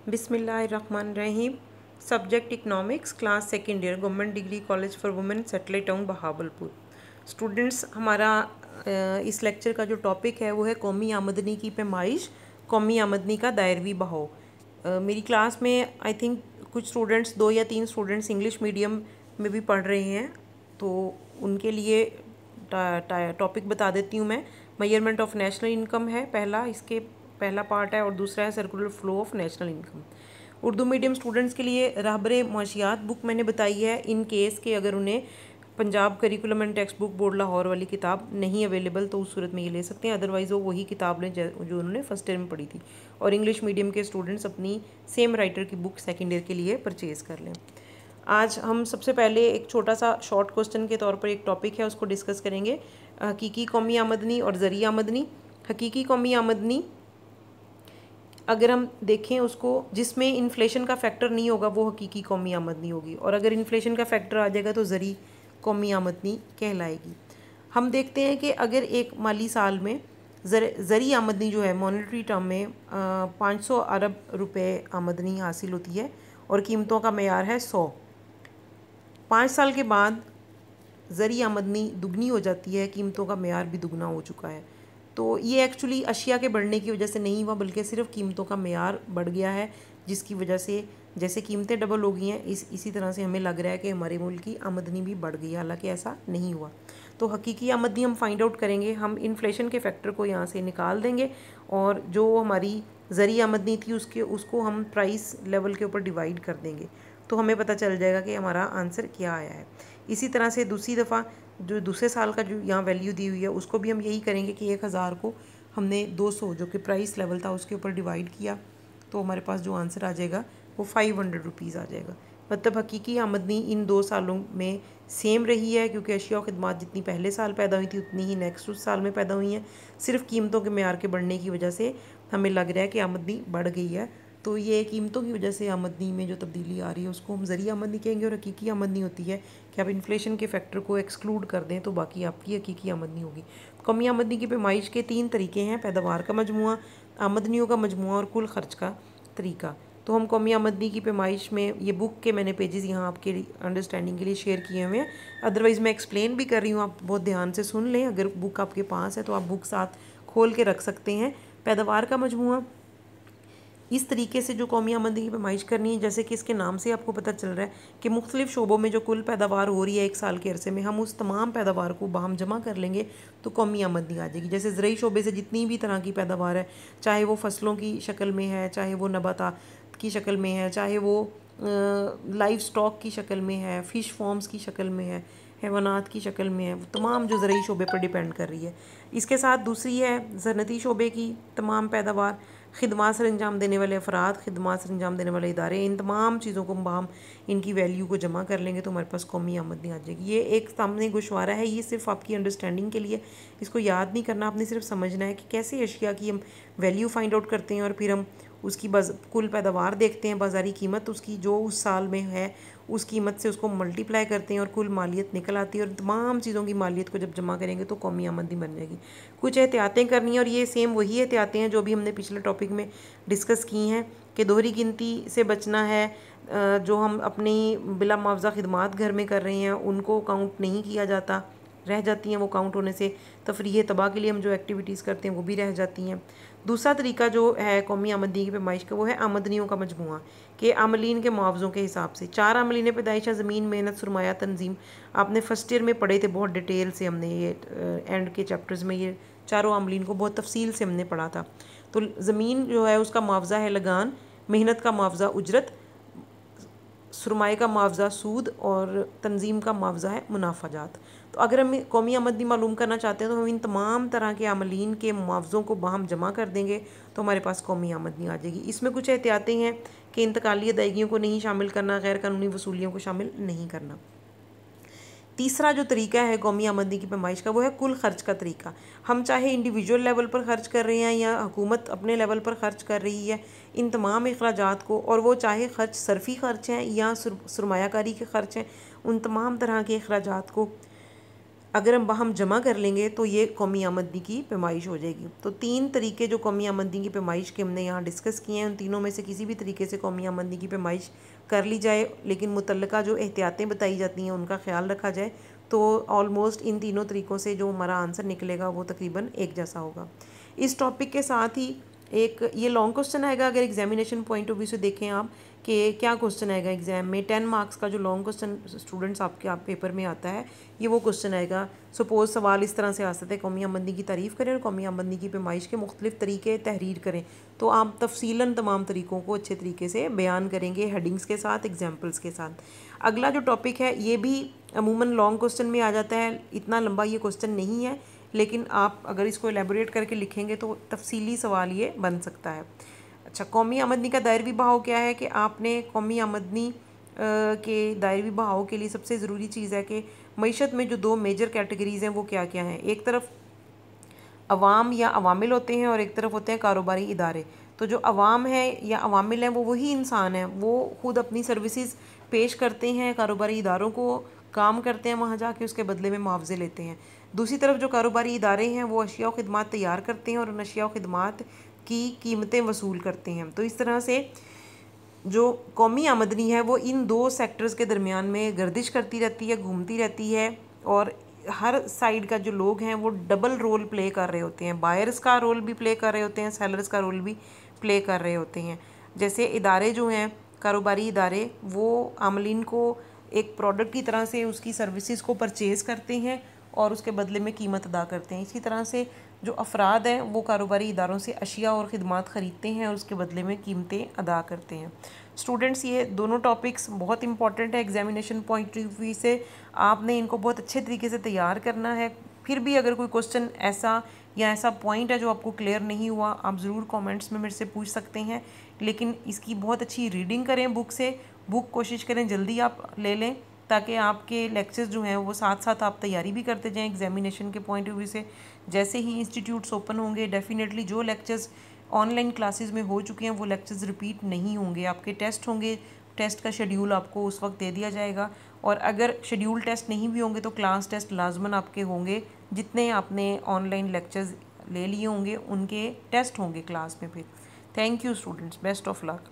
बिस्मिल्लाहिर्रहमानिर्रहीम। Subject economics, class second year, government degree college for women, satellite town Bahawalpur. Students, हमारा इस lecture का जो टॉपिक है वो है कौमी आमदनी की पैमाइश, कौमी आमदनी का दायरवी बहाव। मेरी क्लास में आई थिंक कुछ स्टूडेंट्स, 2 या 3 स्टूडेंट्स इंग्लिश मीडियम में भी पढ़ रहे हैं, तो उनके लिए टॉपिक बता देती हूँ मैं। मेजरमेंट ऑफ नेशनल इनकम है पहला, इसके पहला पार्ट है, और दूसरा है circular flow of national income. Urdu medium students के लिए रहबरे मुआशियात बुक मैंने बताई है, इन केस के अगर उन्हें Punjab curriculum and text book board Lahore वाली किताब नहीं अवेलेबल तो उस सूरत में ये ले सकते हैं, अदरवाइज़ वो वही किताब लें जो उन्होंने फर्स्ट ईयर में पढ़ी थी। और इंग्लिश मीडियम के स्टूडेंट्स अपनी सेम राइटर की बुक सेकेंड ईयर के लिए परचेज़ कर लें। आज हम सबसे पहले एक छोटा सा शॉर्ट क्वेश्चन के तौर पर एक टॉपिक है उसको डिस्कस करेंगे, हकीकी कौमी आमदनी और ज़रिया आमदनी। हकीकी कौमी आमदनी अगर हम देखें उसको, जिसमें इन्फ्लेशन का फैक्टर नहीं होगा वो हकीकी कौमी आमदनी होगी, और अगर इन्फ्लेशन का फैक्टर आ जाएगा तो ज़री कौमी आमदनी कहलाएगी। हम देखते हैं कि अगर एक माली साल में ज़री आमदनी जो है मॉनेटरी टर्म में 500 अरब रुपए आमदनी हासिल होती है और कीमतों का मेयार है 100। 5 साल के बाद ज़री आमदनी दुगनी हो जाती है, कीमतों का मेयार भी दुगना हो चुका है। तो ये एक्चुअली अशिया के बढ़ने की वजह से नहीं हुआ, बल्कि सिर्फ कीमतों का मेयार बढ़ गया है, जिसकी वजह से जैसे कीमतें डबल हो गई हैं इसी तरह से हमें लग रहा है कि हमारे मुल्क की आमदनी भी बढ़ गई है, हालांकि ऐसा नहीं हुआ। तो हकीकी आमदनी हम फाइंड आउट करेंगे, हम इन्फ्लेशन के फैक्टर को यहाँ से निकाल देंगे, और जो हमारी ज़री आमदनी थी उसको हम प्राइस लेवल के ऊपर डिवाइड कर देंगे, तो हमें पता चल जाएगा कि हमारा आंसर क्या आया है। इसी तरह से दूसरी दफ़ा जो दूसरे साल का जो यहाँ वैल्यू दी हुई है उसको भी हम यही करेंगे कि 1000 को हमने 200 जो कि प्राइस लेवल था उसके ऊपर डिवाइड किया, तो हमारे पास जो आंसर आ जाएगा वो 500 रुपीज़ आ जाएगा। मतलब हकीकी आमदनी इन 2 सालों में सेम रही है, क्योंकि अशिया और खिदमात जितनी पहले साल पैदा हुई थी उतनी ही नेक्स्ट उस साल में पैदा हुई हैं। सिर्फ कीमतों के मेयार के बढ़ने की वजह से हमें लग रहा है कि आमदनी बढ़ गई है, तो ये कीमतों की वजह से आमदनी में जो तब्दीली आ रही है उसको हम ज़रिया आमदनी कहेंगे। और हकीकी आमदनी होती है कि आप इन्फ्लेशन के फैक्टर को एक्सक्लूड कर दें तो बाकी आपकी हकीकी आमदनी होगी। कौमी आमदनी की पैमाइश के 3 तरीके हैं, पैदावार का मजमुआ, आमदनियों का मजमुआ और कुल खर्च का तरीका। तो हम कौमी आमदनी की पैमाइश में, ये बुक के मैंने पेजेस यहाँ आपके अंडरस्टैंडिंग के लिए शेयर किए हुए हैं, अदरवाइज़ मैं एक्सप्लेन भी कर रही हूँ, आप बहुत ध्यान से सुन लें। अगर बुक आपके पास है तो आप बुक साथ खोल के रख सकते हैं। पैदावार का मजमुआ इस तरीके से जो कौमी आमदनी की पैमाइश करनी है, जैसे कि इसके नाम से आपको पता चल रहा है कि मुख्तलिफ शोबों में जो कुल पैदावार हो रही है एक साल के अरसे में, हम उस तमाम पैदावार को बाहम जमा कर लेंगे तो कौमी आमदनी आ जाएगी। जैसे ज़रई शोबे से जितनी भी तरह की पैदावार है, चाहे वो फसलों की शक्ल में है, चाहे वो नबातात की शक्ल में है, चाहे वो लाइव स्टॉक की शक्ल में है, फ़िश फॉर्म्स की शक्ल में है, हैवानात की शक्ल में है, वो तमाम जो ज़रई शोबे पर डिपेंड कर रही है। इसके साथ दूसरी है ज़रनती शोबे की तमाम पैदावार, खिदमात सर अंजाम देने वाले अफराद, खिदमात सर अंजाम देने वाले इदारे, इन तमाम चीज़ों को हम इनकी वैल्यू को जमा कर लेंगे तो हमारे पास कौमी आमदनी आ जाएगी। ये एक सामने गोशवारा है, ये सिर्फ आपकी अंडरस्टैंडिंग के लिए, इसको याद नहीं करना, आपने सिर्फ समझना है कि कैसे अशिया की हम वैल्यू फाइंड आउट करते हैं और फिर हम उसकी कुल पैदावार देखते हैं, बाज़ारी कीमत उसकी जो उस साल में है उस कीमत से उसको मल्टीप्लाई करते हैं और कुल मालियत निकल आती है, और तमाम चीज़ों की मालियत को जब जमा करेंगे तो कौमी आमदनी बन जाएगी। कुछ एहतियातें करनी है, और ये सेम वही एहतियातें हैं जो भी हमने पिछले टॉपिक में डिस्कस की हैं कि दोहरी गिनती से बचना है, जो हम अपनी बिला मुआवजा खिदमात घर में कर रहे हैं उनको काउंट नहीं किया जाता, रह जाती हैं वो काउंट होने से। तफरीह तबाह के लिए हम जो एक्टिविटीज़ करते हैं वो भी रह जाती हैं। दूसरा तरीका जो है कौमी आमदनी की पैमाइश का वो है आमदनियों का मजमुआ, कि आमलीन के मुआवज़ों के हिसाब से 4 आमलीन पैदाइश, ज़मीन, मेहनत, सुरमाया, तंजीम। आपने फर्स्ट ईयर में पढ़े थे बहुत डिटेल से, हमने ये एंड के चैप्टर्स में ये चारों आमलीन को बहुत तफसील से हमने पढ़ा था। तो ज़मीन जो है उसका मुआवज़ा है लगान, मेहनत का मुआवज़ा उजरत, सुरमाए का मुआवज़ा सूद, और तंजीम का मुआवज़ा है मुनाफाजात। तो अगर हम कौमी आमदनी मालूम करना चाहते हैं तो हम इन तमाम तरह के आमलीन के मुआवज़ों को बाहम जमा कर देंगे तो हमारे पास कौमी आमदनी आ जाएगी। इसमें कुछ एहतियातें हैं कि इंतकाली अदायगियों को नहीं शामिल करना, गैर कानूनी वसूलियों को शामिल नहीं करना। तीसरा जो तरीका है कौमी आमदनी की पैमाइश का वो है कुल खर्च का तरीका। हम चाहे इंडिविजुअल लेवल पर ख़र्च कर रहे हैं या हुकूमत अपने लेवल पर ख़र्च कर रही है इन तमाम अखराजात को, और वो चाहे ख़र्च सरफ़ी ख़र्च हैं या सरमायाकारी के ख़र्च हैं, उन तमाम तरह के अखराजात को अगर हम जमा कर लेंगे तो ये कौमी आमदनी की पैमाइश हो जाएगी। तो 3 तरीके जो कौमी आमदनी की पैमाइश के हमने यहाँ डिस्कस किए हैं, उन तीनों में से किसी भी तरीके से कौमी आमदनी की पैमाइश कर ली जाए, लेकिन मुतल्लिका जो एहतियातें बताई जाती हैं उनका ख्याल रखा जाए, तो ऑलमोस्ट इन तीनों तरीक़ों से जो हमारा आंसर निकलेगा वो तकरीबन एक जैसा होगा। इस टॉपिक के साथ ही एक ये लॉन्ग क्वेश्चन आएगा, अगर एग्जामिनेशन पॉइंट ऑफ व्यू से देखें आप कि क्या क्वेश्चन आएगा एग्जाम में, 10 मार्क्स का जो लॉन्ग क्वेश्चन स्टूडेंट्स आपके पेपर में आता है, ये वो क्वेश्चन आएगा। सपोज सवाल इस तरह से आ सकते हैं, कौमी आमदनी की तारीफ़ करें और कौमी आमदनी की पैमाइश के मुख्तलिफ तरीके तहरीर करें। तो आप तफसीलन तमाम तरीक़ों को अच्छे तरीके से बयान करेंगे, हेडिंग्स के साथ, एग्जाम्पल्स के साथ। अगला जो टॉपिक है ये भी अमूमन लॉन्ग क्वेश्चन में आ जाता है, इतना लंबा ये क्वेश्चन नहीं है, लेकिन आप अगर इसको एलेबोरेट करके लिखेंगे तो तफसीली सवाल ये बन सकता है। अच्छा, कौमी आमदनी का दायरवी बहाव क्या है कि आपने कौमी आमदनी के दायरवी बहाव के लिए सबसे ज़रूरी चीज़ है कि मईशत में जो 2 मेजर कैटेगरीज़ हैं वो क्या क्या हैं। एक तरफ अवाम या अवामिल होते हैं और एक तरफ होते हैं कारोबारी इदारे। तो जो अवाम है या अवामिल हैं वो वही इंसान हैं, वो ख़ुद अपनी सर्विसेज पेश करते हैं, कारोबारी इदारों को काम करते हैं, वहाँ जाके उसके बदले में मुआवजे लेते हैं। दूसरी तरफ जो कारोबारी इदारे हैं वो अशिया व खिदमात तैयार करते हैं और उन अशिया व खिदमात की कीमतें वसूल करते हैं। तो इस तरह से जो कौमी आमदनी है वो इन 2 सेक्टर्स के दरमियान में गर्दिश करती रहती है, घूमती रहती है, और हर साइड का जो लोग हैं वो डबल रोल प्ले कर रहे होते हैं। बायर्स का रोल भी प्ले कर रहे होते हैं, सेलर्स का रोल भी प्ले कर रहे होते हैं। जैसे इदारे जो हैं, कारोबारी इदारे, वो आमलीन को एक प्रोडक्ट की तरह से उसकी सर्विसेज को परचेज़ करते हैं और उसके बदले में कीमत अदा करते हैं। इसी तरह से जो अफराद हैं वो कारोबारी इदारों से अशिया और ख़िदमात ख़रीदते हैं और उसके बदले में कीमतें अदा करते हैं। स्टूडेंट्स, ये दोनों टॉपिक्स बहुत इंपॉर्टेंट है एग्जामिनेशन पॉइंट ऑफ व्यू से, आपने इनको बहुत अच्छे तरीके से तैयार करना है। फिर भी अगर कोई क्वेश्चन ऐसा या ऐसा पॉइंट है जो आपको क्लियर नहीं हुआ, आप ज़रूर कमेंट्स में मेरे से पूछ सकते हैं, लेकिन इसकी बहुत अच्छी रीडिंग करें बुक से, बुक कोशिश करें जल्दी आप ले लें, ताकि आपके लेक्चर्स जो हैं वो साथ साथ आप तैयारी भी करते जाएं एग्जामिनेशन के पॉइंट ऑफ व्यू से। जैसे ही इंस्टीट्यूट्स ओपन होंगे, डेफिनेटली जो लेक्चर्स ऑनलाइन क्लासेस में हो चुके हैं वो लेक्चर्स रिपीट नहीं होंगे, आपके टेस्ट होंगे, टेस्ट का शेड्यूल आपको उस वक्त दे दिया जाएगा, और अगर शेड्यूल टेस्ट नहीं भी होंगे तो क्लास टेस्ट लाजमन आपके होंगे, जितने आपने ऑनलाइन लेक्चर्स ले लिए होंगे उनके टेस्ट होंगे क्लास में फिर। Thank you students, best of luck.